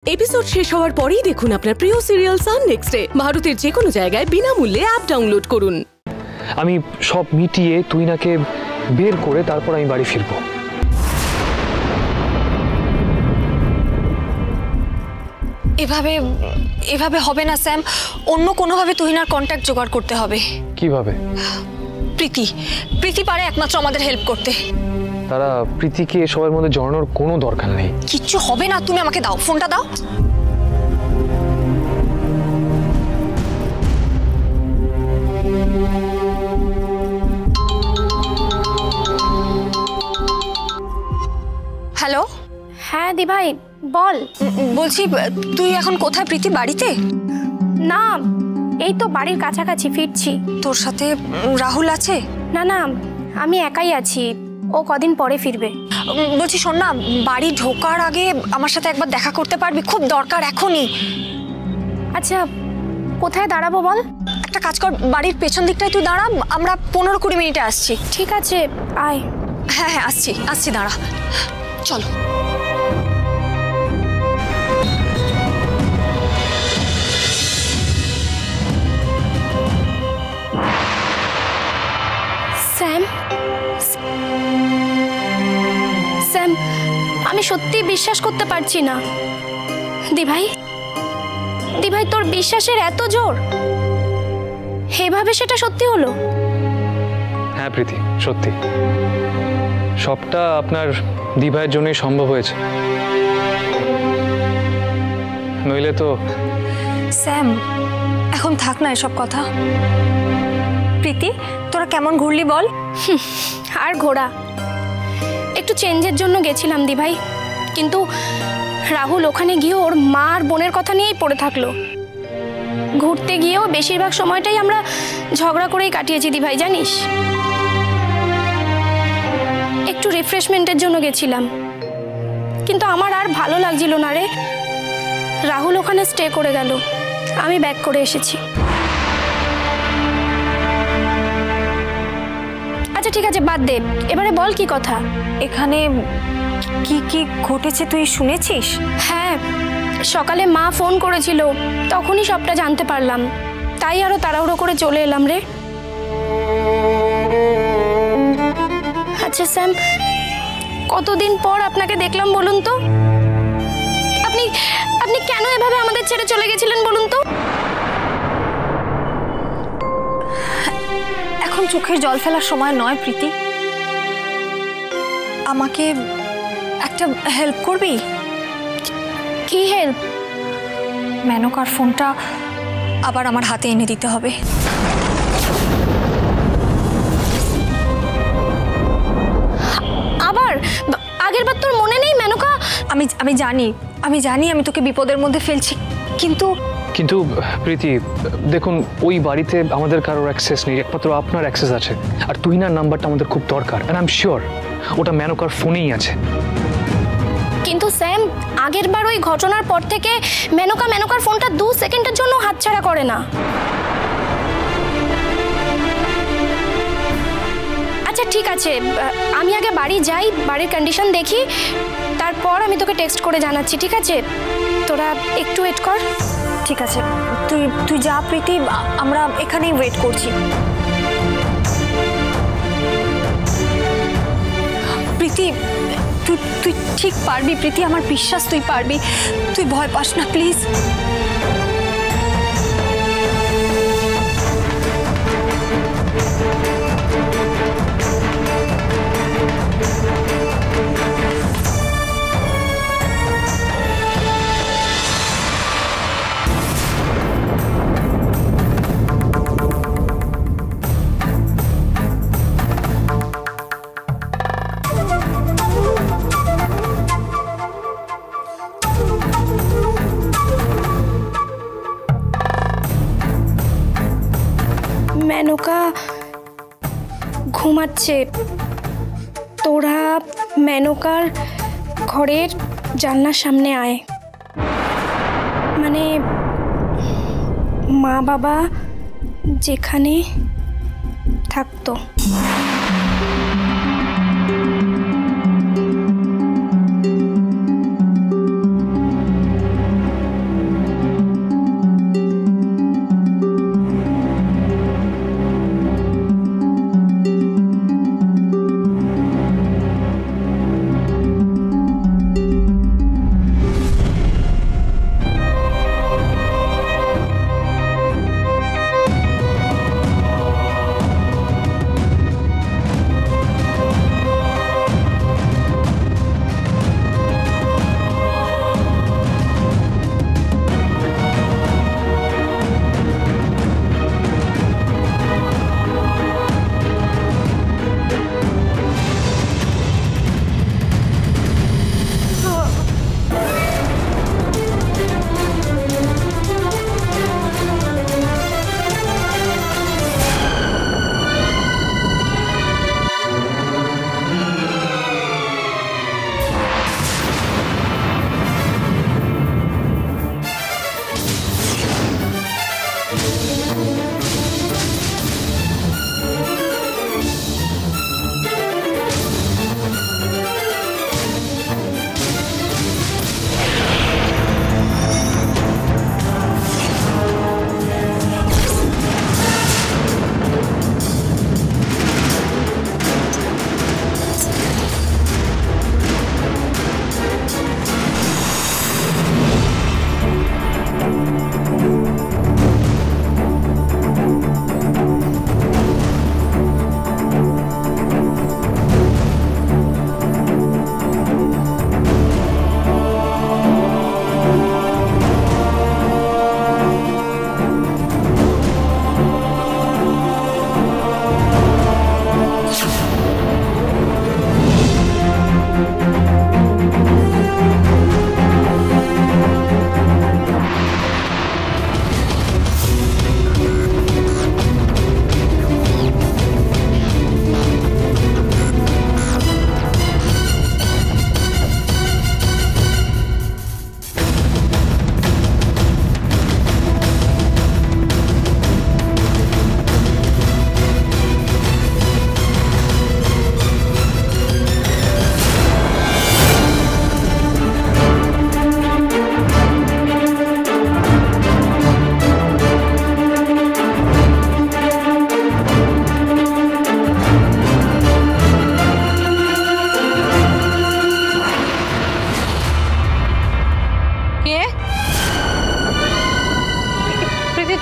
Episode শেষ হওয়ার পরেই দেখুন আপনার প্রিয় সিরিয়াল সান নেক্সটে ভারতের যে কোনো জায়গায় বিনামূল্যে অ্যাপ ডাউনলোড করুন। আমি সব মিটিয়ে তুইনাকে বের করে তারপর আমি বাড়ি ফিরবো। এভাবে এভাবে হবে না স্যাম, অন্য কোনোভাবে তুহিনার কন্ট্যাক্ট জোগাড় করতে হবে। কিভাবে? প্রীতি পারে একমাত্র আমাদের হেল্প করতে। তারা প্রীতিকে সবার মধ্যে জড়ানোর কোনো দরকার নেই। কিচ্ছু হবে না, তুমি আমাকে দাও, ফোনটা দাও। হ্যালো। হ্যাঁ দি ভাই বল। বলছি তুই এখন কোথায়? প্রীতি বাড়িতে? না, এই তো বাড়ির কাছাকাছি ফিরছি। তোর সাথে রাহুল আছে? না না, আমি একাই আছি, ও কদিন পরে ফিরবে। বলছি শোন না, বাড়ি ঢোকার আগে আমার সাথে একবার দেখা করতে পারবি? খুব দরকার এখনই। আচ্ছা কোথায় দাঁড়াবো বল? একটা কাজ কর, বাড়ির পেছন দিকটায় তুই দাঁড়া, আমরা 15-20 মিনিটে আসছি। ঠিক আছে আয়। হ্যাঁ হ্যাঁ আসছি দাঁড়া, চলো। স্যাম, স্যাম আমি সত্যি বিশ্বাস করতে পারছি না। দি ভাই তোর বিশ্বাসের এত জোর, এভাবে সেটা সত্যি হলো? হ্যাঁ প্রীতি, সত্যি সবটা আপনার দিভাইয়ের জন্যই সম্ভব হয়েছে, নইলে তো। স্যাম এখন থাক না এসব কথা। প্রীতি তোরা কেমন ঘুরলি বল? আর ঘোরা, একটু চেঞ্জের জন্য গেছিলাম দি ভাই, কিন্তু রাহুল ওখানে গিয়ে ওর মা আর বোনের কথা নিয়েই পড়ে থাকলো। ঘুরতে গিয়েও বেশিরভাগ সময়টাই আমরা ঝগড়া করেই কাটিয়েছি দি ভাই, জানিস। একটু রিফ্রেশমেন্টের জন্য গেছিলাম, কিন্তু আমার আর ভালো লাগছিল না রে। রাহুল ওখানে স্টে করে গেল, আমি ব্যাক করে এসেছি। আচ্ছা ঠিক আছে বাদ দে, এবারে বল কি কথা। এখানে কি কি ঘটেছে তুই শুনেছিস? হ্যাঁ, সকালে মা ফোন করেছিল, তখনই সবটা জানতে পারলাম, তাই আরো তাড়াহুড়ো করে চলে এলাম রে। আচ্ছা স্যাম, কতদিন পর আপনাকে দেখলাম বলুন তো, আপনি কেন এভাবে আমাদের ছেড়ে চলে গেছিলেন বলুন তো? এখন চোখের জল ফেলার সময় নয় প্রীতি, আমাকে একটা হেল্প করবি? কি হেল্প? মেনকার ফোনটা আবার আমার হাতে এনে দিতে হবে। আবার? আগের বার তোর মনে নেই মেনকা? আমি জানি আমি তোকে বিপদের মধ্যে ফেলছি, কিন্তু প্রীতি দেখুন, ওই বাড়িতে আমাদের কারোর অ্যাক্সেস নেই, একমাত্র আপনার অ্যাক্সেস আছে। আর তুহিনার নাম্বারটা আমাদের খুব দরকার, আর আই এম শিওর ওটা মেনকার ফোনেই আছে। কিন্তু স্যাম, আগের বার ওই ঘটনার পর থেকে মেনকার ফোনটা 2 সেকেন্ডের জন্য হাতছাড়া করে না। আচ্ছা ঠিক আছে, আমি আগে বাড়ি যাই, বাড়ির কন্ডিশন দেখি, তারপর আমি তোকে টেক্সট করে জানাচ্ছি, ঠিক আছে? তোরা একটু ওয়েট কর। ঠিক আছে, তুই যা প্রীতি, আমরা এখানেই ওয়েট করছি। প্রীতি তুই ঠিক পারবি প্রীতি, আমার বিশ্বাস তুই পারবি, তুই ভয় পাস না প্লিজ। মেনকা ঘুমাচ্ছে, তোরা মেনকার ঘরের জানলার সামনে আয়, মানে মা বাবা যেখানে থাকতো।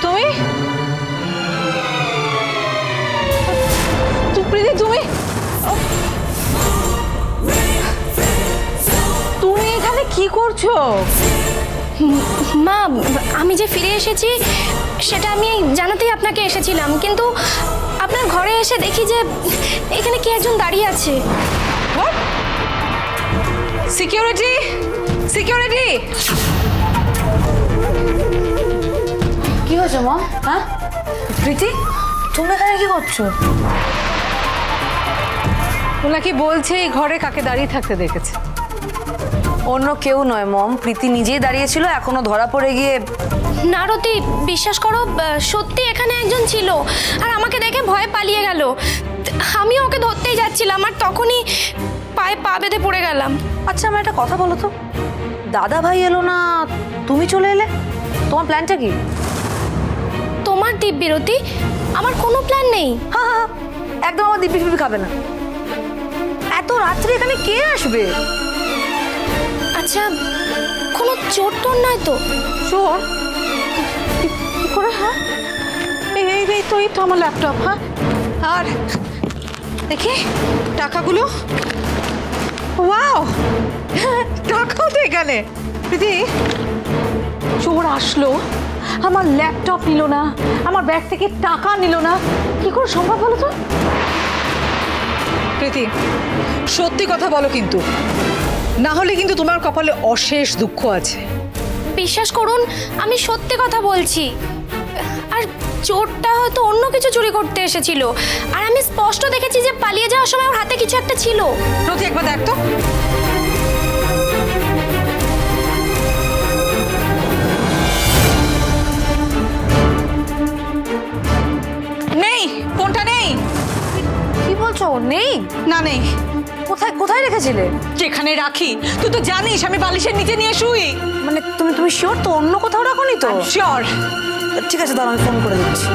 তুমি প্রীতি তুমি তুমি এখানে কি করছো? মা, আমি যে ফিরে এসেছি সেটা আমি জানাতেই আপনাকে এসেছিলাম, কিন্তু আপনার ঘরে এসে দেখি যে এখানে কি একজন দাঁড়িয়ে আছে। Security, security! কি হয়েছে মা? হ্যাঁ প্রীতি, তুমি এখানে কি করছো? ওনাকে বলছে এই ঘরে কাকে দাঁড়িয়ে থাকতে দেখেছে। অন্য কেউ নয় মম, প্রীতি নিজেই দাঁড়িয়েছিল, এখনো ধরা পড়ে গিয়ে। না রতি, বিশ্বাস করো, সত্যি এখানে একজন ছিল আর আমাকে দেখে ভয়ে পালিয়ে গেল। আমিও ওকে ধরতেই যাচ্ছিলাম আর তখনই পায়ে পা বেঁধে পড়ে গেলাম। আচ্ছা আমার একটা কথা বলো তো, দাদা ভাই এলো না, তুমি চলে এলে, তোমার প্ল্যানটা কি? তোমার দিব্যি রতি, আমার কোনো প্ল্যান নেই। হ্যাঁ হ্যাঁ, একদম আমার দিব্যি ফিব্বি খাবে না। এত রাত্রে এখানে কে আসবে? আচ্ছা, কোনো চোর টোর নয় তো? চোর কি করে? হ্যাঁ এই তো আমার ল্যাপটপ। হ্যাঁ, আর দেখি টাকাগুলো। ওয়াও, টাকাও তো এখানে। প্রীতি, চোর আসলো, আমার ল্যাপটপ নিল না, আমার ব্যাগ থেকে টাকা নিল না, কি করে সম্ভব বলো তো? প্রীতি, সত্যি কথা বলো কিন্তু, না হলে কিন্তু তোমার কপালে অশেষ দুঃখ আছে। বিশ্বাস করুন, আমি সত্যি কথা বলছি। আর চোরটা হয়তো অন্য কিছু চুরি করতে এসেছিল, আর আমি স্পষ্ট দেখেছি যে পালিয়ে যাওয়ার সময় ওর হাতে কিছু একটা ছিল। প্রতি একবার দেখ তো। নেই, ফোনটা নেই। কি বলছো? নেই? না নেই। কোথায় কোথায় রেখেছিলে? যেখানে রাখি, তুই তো জানিস আমি বালিশের নিচে নিয়ে শুই। মানে তুমি শিওর তো অন্য কোথাও রাখোনি তো? শিওর। ঠিক আছে, দাঁড়াও আমি ফোন করে দিচ্ছি।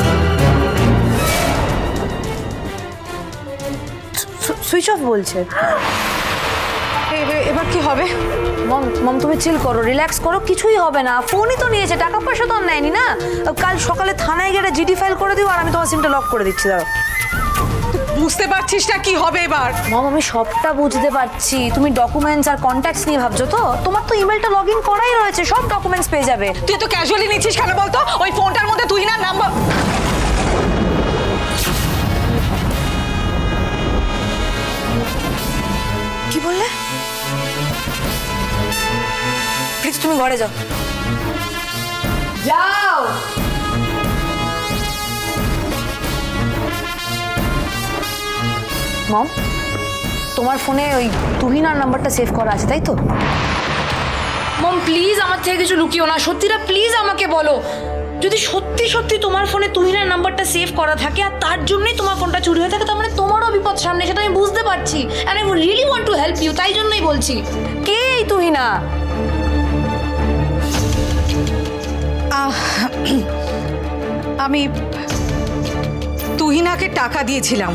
সুইচ অফ বলছে। এবার কি হবে? মম তুমি চিল করো, রিল্যাক্স করো, কিছুই হবে না। ফোনই তো নিয়েছে, টাকা পয়সা তো আর নেয়নি না। কাল সকালে থানায় গিয়ে জিডি ফাইল করে দিও, আর আমি তোমার সিমটা লক করে দিচ্ছি। দাঁড়াও। বুঝতে পারছিস না কি হবে এবার? মম আমি সবটা বুঝতে পারছি, তুমি ডকুমেন্টস আর কন্ট্যাক্টস নিয়ে ভাবছো তো। তোমার তো ইমেলটা লগ ইন করাই রয়েছে, সব ডকুমেন্টস পেয়ে যাবে। তুই তো ক্যাজুয়ালি নিচ্ছিস কেন বলতো? ওই ফোনটার মধ্যে তুই না নাম্বার। কি বললে? প্লিজ তুমি ঘরে যাও। যাও। মম, তোমার ফোনে ওই তুহিনার নাম্বারটা সেভ করা আছে তাই তো? মম প্লিজ আমার থেকে কিছু লুকিও না, সত্যিটা প্লিজ আমাকে বলো। যদি সত্যি সত্যি তোমার ফোনে তুহিনার নাম্বারটা সেভ করা থাকে আর তার জন্যই তোমার ফোনটা চুরি হয়ে থাকে, তার মানে তোমারও বিপদ সামনে, সেটা আমি বুঝতে পারছি। And I really want to help you, তাই জন্যই বলছি। কে এই তুহিনা? আমি তুহিনাকে টাকা দিয়েছিলাম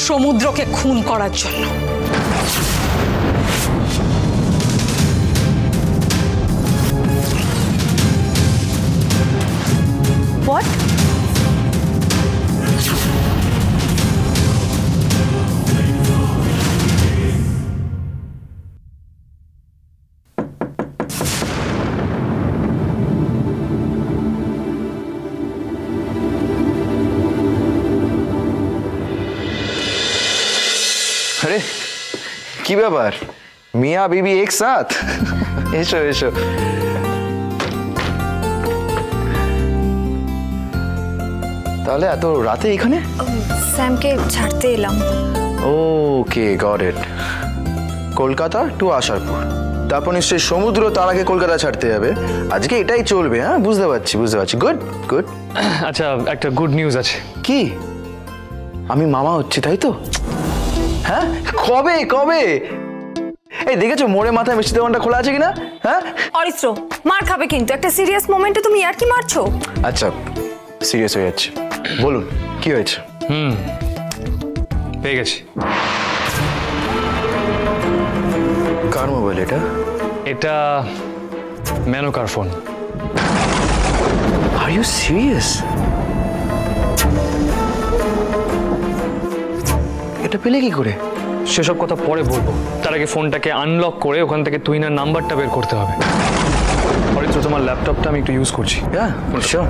সমুদ্রকে খুন করার জন্য। What? अरे की ব্যাপার মিয়া বিবি এক সাথ এসো এসো তাহলে এত রাতে এখানে স্যামকে ছাড়তে এলাম okay got it Kolkata to Asharpur তারপর নিশ্চয়ই সমুদ্র তার আগে কলকাতা ছাড়তে হবে আজকে এটাই চলবে হ্যাঁ বুঝতে পারছি গুড গুড আচ্ছা একটা গুড নিউজ আছে কি আমি মামা হচ্ছি তাই তো হ্যাঁ কবে কবে এই দেখেছো মোড়ে মাথায় মিষ্টি দোকানটা খোলা আছে কিনা হ্যাঁ অরিত্র মার খাবে কিন্তু একটা সিরিয়াস মোমেন্টে তুমি আর কি মারছো আচ্ছা সিরিয়াস হয়ে যাচ্ছে বলুন কি হয়েছে পেয়ে গেছি কার মোবাইল এটা এটা মেনকার ফোন আর ইউ সিরিয়াস? এটা পেলে কি করে? সেসব কথা পরে বলবো, তার আগে ফোনটাকে আনলক করে ওখান থেকে তুহিনার নাম্বারটা বের করতে হবে। অরিত্র, তোমার ল্যাপটপটা আমি একটু ইউজ করছি। হ্যাঁ শিওর।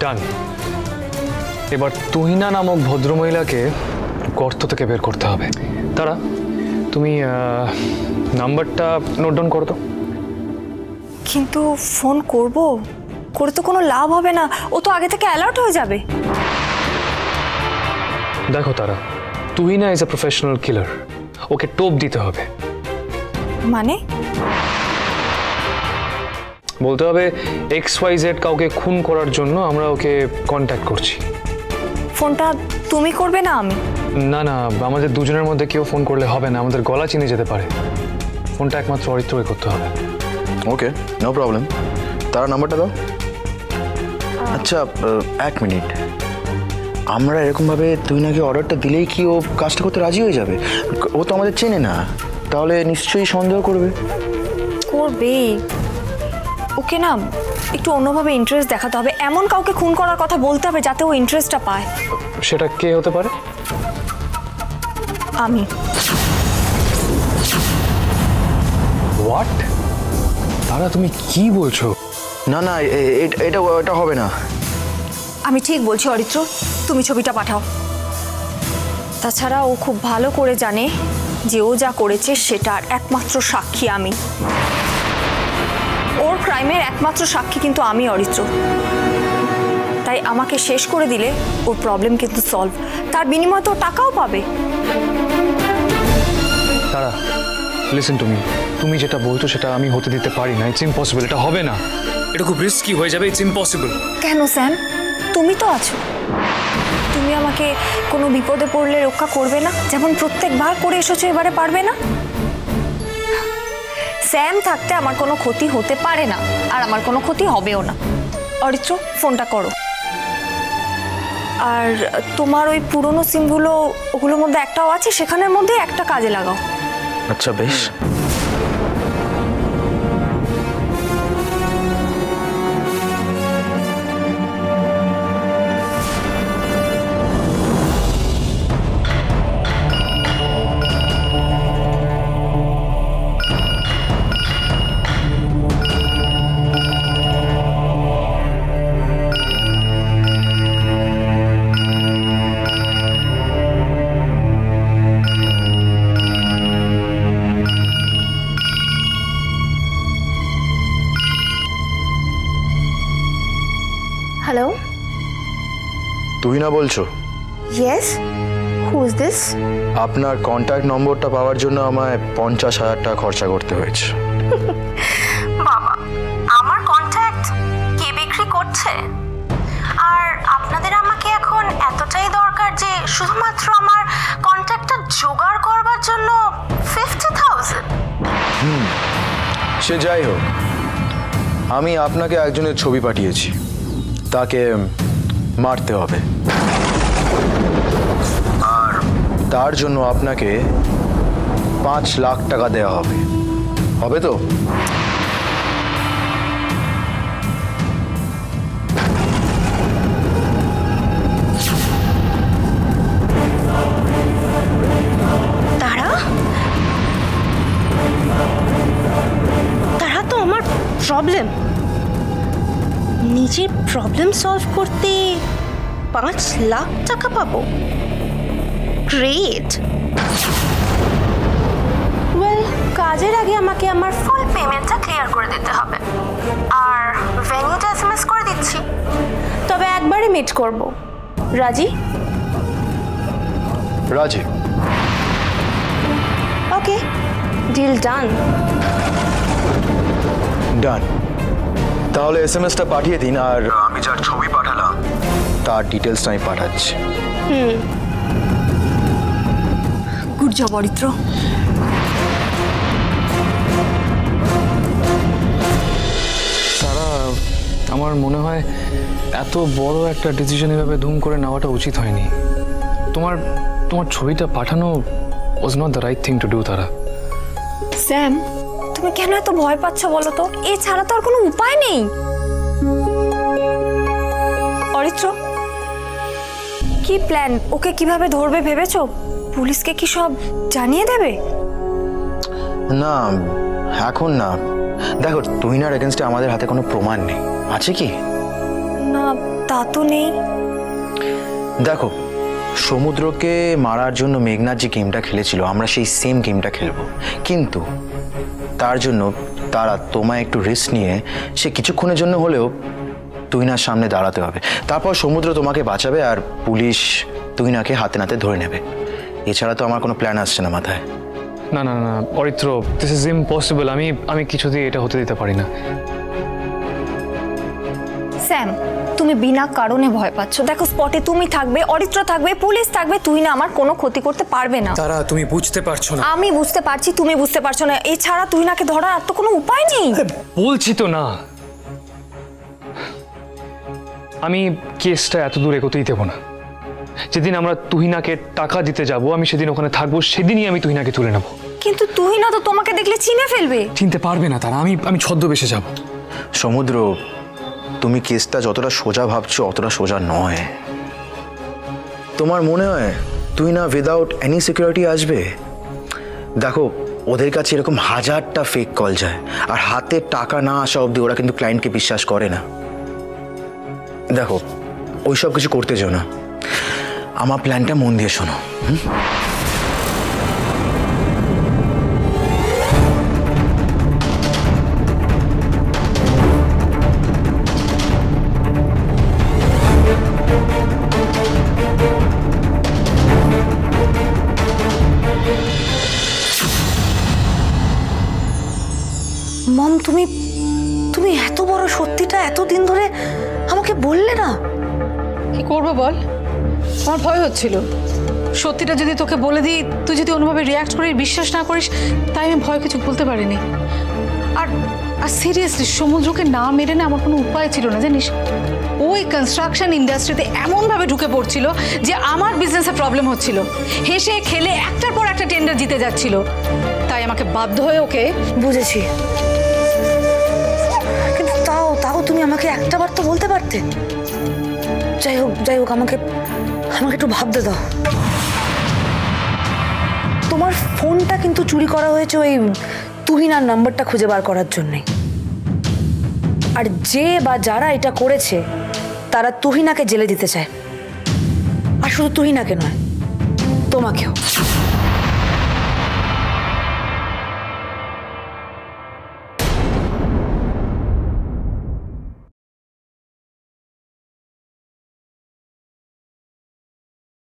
ডান। এবার তুহিনা নামক ভদ্রমহিলাকে গর্ত থেকে বের করতে হবে। তারা, তুমি নাম্বারটা নোট ডাউন করো তো। কিন্তু ফোন করব, করে তো কোনো লাভ হবে না, ও তো আগে থেকে অ্যালার্ট হয়ে যাবে। দেখো তারা, Tuhina is a professional killer, ওকে টোপ দিতে হবে। মানে? বলতে হবে XYZ কাউকে খুন করার জন্য আমরা ওকে কন্ট্যাক্ট করছি। ফোনটা তুমি করবে না আমি? না না, আমাদের দুজনের মধ্যে কেউ ফোন করলে হবে না, আমাদের গলা চিনে যেতে পারে। ফোনটা একমাত্র অরিত্রকে করতে হবে। ওকে, নো প্রবলেম। তারা নাম্বারটা দাও। আচ্ছা, 1 মিনিট। আমরা এরকমভাবে তুহিনাকে অর্ডারটা দিলেই কি ও কাজটা করতে রাজি হয়ে যাবে? ও তো আমাদের চেনে না, তাহলে নিশ্চয়ই সন্দেহ করবে। করবে। ওকে না একটু অন্যভাবে ইন্টারেস্ট দেখাতে হবে, এমন কাউকে খুন করার কথা বলতে হবে যাতে ও ইন্টারেস্টটা পায়। সেটা কে হতে পারে? আমি। হোয়াট? তারা, তুমি কি বলছো? না না, এটা হবে না। আমি ঠিক বলছি অরিত্র, তুমি ছবিটা পাঠাও। তাছাড়া ও খুব ভালো করে জানে যে ও যা করেছে সেটার একমাত্র সাক্ষী আমি। ওর ক্রাইমের একমাত্র সাক্ষী কিন্তু আমি, অরিত্র। তাই আমাকে শেষ করে দিলে ওর প্রবলেম কিন্তু সলভ, তার বিনিময়ে তো টাকাও পাবে। তারা, লিসেন টু মি, তুমি যেটা বলছো সেটা আমি হতে দিতে পারি না। ইটস ইম্পসিবল, এটা হবে না, এটা খুব রিস্কি হয়ে যাবে। It's impossible. কেন স্যাম? তুমি তো আছো, তুমি আমাকে কোনো বিপদে পড়লে রক্ষা করবে না? যেমন প্রত্যেকবার করে এসেছো, এবারে পারবে না? স্যাম থাকতে আমার কোনো ক্ষতি হতে পারে না, আর আমার কোনো ক্ষতি হবেও না। অরিত্র, ফোনটা করো। আর তোমার ওই পুরনো সিমগুলো, ওগুলোর মধ্যে একটাও আছে, সেখানের মধ্যে একটা কাজে লাগাও। আচ্ছা বেশ। হ্যালো, তুহিনা বলছো? Yes, who is this? আপনার কন্ট্যাক্ট নম্বরটা পাওয়ার জন্য আমায় 50,000 টাকা খরচা করতে হয়েছে। বাবা, আমার কন্ট্যাক্ট কে বিক্রি করছে? আর আপনাদের আমাকে এখন এতটাই দরকার যে শুধুমাত্র আমার কন্ট্যাক্টটা জোগাড় করবার জন্য 50,000? সে যাই হোক, আমি আপনাকে একজনের ছবি পাঠিয়েছি, তাকে মারতে হবে। আর তার জন্য আপনাকে 5 লাখ টাকা দেওয়া হবে। হবে তো? তারা তো আমার প্রবলেম, নিজের প্রবলেম সলভ করতে 5 লাখ টাকা পাবো। গ্রেট। ওয়েল, কাজের আগে আমাকে আমার ফুল পেমেন্টটা ক্লিয়ার করে দিতে হবে, আর ভেন্যুটা SMS করে দিচ্ছি। তবে একবারে মিট করব। রাজি? রাজি। ওকে, ডিল ডান। ডান। তাহলে SMS-টা পাঠিয়ে দিন, আর আমি যার ছবি পাঠালাম তার ডিটেলসটা আমি পাঠাচ্ছি। জব অরিত্র। সারা, আমার মনে হয় এত বড় একটা ডিসিশন এভাবে ধুম করে নেওয়াটা উচিত হয়নি। তোমার তোমার ছবিটা পাঠানো was not the right thing to do. তারা স্যাম, তুমি কেন এত ভয় পাচ্ছ বলো তো? এছাড়া তো আর কোনো উপায় নেই। অরিত্র, কি প্ল্যান? ওকে কিভাবে ধরবে ভেবেছো? পুলিশকে কি সব জানিয়ে দেবে? না, এখন না। দেখো, তুহিনার এগেনস্টে আমাদের হাতে কোনো প্রমাণ নেই, আছে কি? না, তা তো নেই। দেখো, সমুদ্রকে মারার জন্য মেঘনাথ যে গেমটা খেলেছিল, আমরা সেই সেম গেমটা খেলবো, কিন্তু তার জন্য তারা তোমায় একটু রিস্ক নিয়ে সে কিছুক্ষণের জন্য হলেও তুহিনার সামনে দাঁড়াতে হবে। তারপর সমুদ্র তোমাকে বাঁচাবে আর পুলিশ তুহিনাকে হাতে নাতে ধরে নেবে। এছাড়া তো আমার কোনো প্ল্যান আসছে না মাথায়। না না না অরিত্র, দিস ইজ ইম্পসিবল। আমি কিছুতেই এটা হতে দিতে পারি না। স্যাম, তুমি বিনা কারণে ভয় পাচ্ছ। দেখো, স্পটে তুমি থাকবে, অরিত্র থাকবে, পুলিশ থাকবে, তুই না আমার কোনো ক্ষতি করতে পারবে না। তারা, তুমি বুঝতে পারছো না। আমি বুঝতে পারছি, তুমি বুঝতে পারছো না। এছাড়া তুহিনাকে ধরার আর তো কোনো উপায় নেই। বলছি তো না, আমি কেসটা এত দূর এগোতেই দেবো না। যেদিন আমরা তুহিনাকে টাকা দিতে যাব, আমি সেদিন ওখানে থাকবো, সেদিনই আমি তুহিনাকে তুলে নেব। কিন্তু তুহিনা তো তোমাকে দেখলে চিনে ফেলবে। চিনতে পারবে না তারা। আমি ছদ্মবেশে যাব। সমুদ্র, তুমি কেসটা যতটা সোজা ভাবছো অতটা সোজা নয়। তোমার মনে হয় তুহিনা উইদাউট এনি সিকিউরিটি আসবে? দেখো, ওদের কাছে এরকম হাজারটা ফেক কল যায়, আর হাতে টাকা না আসা অবধি ওরা কিন্তু ক্লায়েন্টকে বিশ্বাস করে না। দেখো, ওইসব কিছু করতে যেও না। আমার প্ল্যানটা মন দিয়ে শোনো। মম, তুমি এত বড় সত্যিটা এতদিন ধরে আমাকে বললে না? কি করবো বল, আমার ভয় হচ্ছিল। সত্যিটা যদি তোকে বলে দিই, তুই যদি অনুভাবে রিয়াক্ট করিস, বিশ্বাস না করিস, তাই আমি ভয় কিছু বলতে পারিনি। আর সিরিয়াসলি সমুদ্রকে না মেরে না আমার কোনো উপায় ছিল না, জানিস। ওই কনস্ট্রাকশন ইন্ডাস্ট্রিতে এমনভাবে ঢুকে পড়ছিল যে আমার বিজনেসে প্রবলেম হচ্ছিল। হেসে খেলে একটার পর একটা টেন্ডার জিতে যাচ্ছিল। তাই আমাকে বাধ্য হয়ে ওকে। বুঝেছি, কিন্তু তাও তুমি আমাকে একটাবার তো বলতে পারতে। যাই হোক, আমাকে একটু ভাবতে দাও। তোমার ফোনটা কিন্তু চুরি করা হয়েছে ওই তুহিনার নাম্বারটা খুঁজে বার করার জন্যই। আর যে বা যারা এটা করেছে তারা তুহিনাকে জেলে দিতে চায়। আর শুধু তুহিনাকে নয়, তোমাকেও।